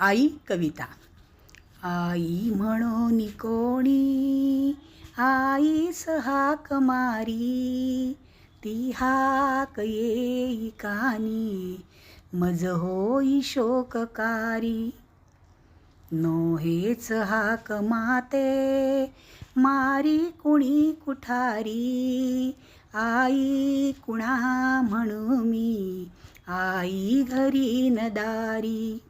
आई कविता. आई म्हणून कोणी आईस हाक मारी, ती हाक येई कानी मज होई शोककारी. नो हेच हाक माते मारी कुणी कुठारी, आई कुणा म्हणू मी आई घरी न दारी.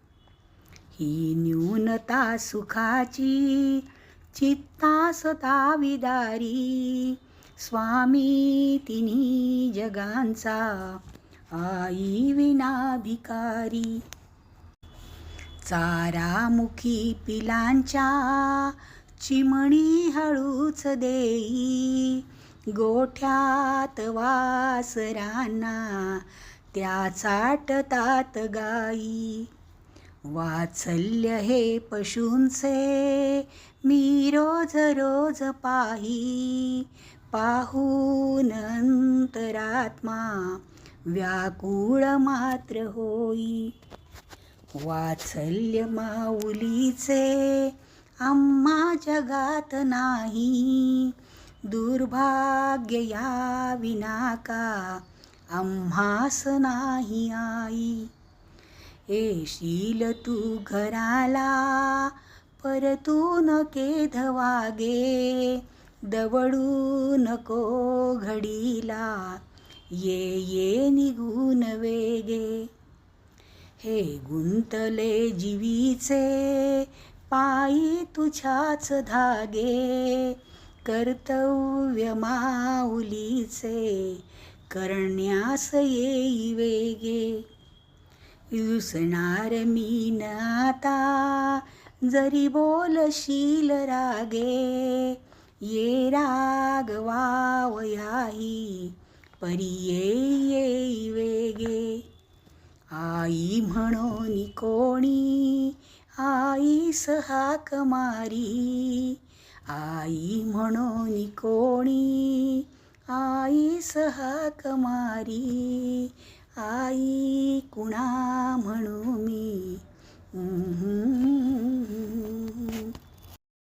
ही न्यूनता सुखाची चित्तास ताविदारी, स्वामी तिन्ही जगांचा आई विना भिकारी. चारामुखी पिलांच्या चिमणी हळूच देई, गोठ्यात वासरांना त्या चाटतात गाई. वात्सल्य हे पशूंचे मी रोज रोज पाही, पाहून अंतरात्मा व्याकुळ मात्र होई. वात्सल्य माऊलीचे आम्हा जगात नाही, दुर्भाग्य या विना का आम्हास नाही आई. येशील तू घराला परतून केध वागे, दवडू नको घडीला ये ये निघून वेगे. हे गुंतले जीवीचे पायी तुझ्याच धागे, कर्तव्य माऊलीचे करण्यास येई वेगे. रुसणार मी न आता जरी बोलशील रागे, ये रागवावयाही परी येई वेगे. आई म्हणून कोणी आईस हाक मारी, आई म्हणून कोणी आईस हाक मारी, आई कुणा म्हणू मी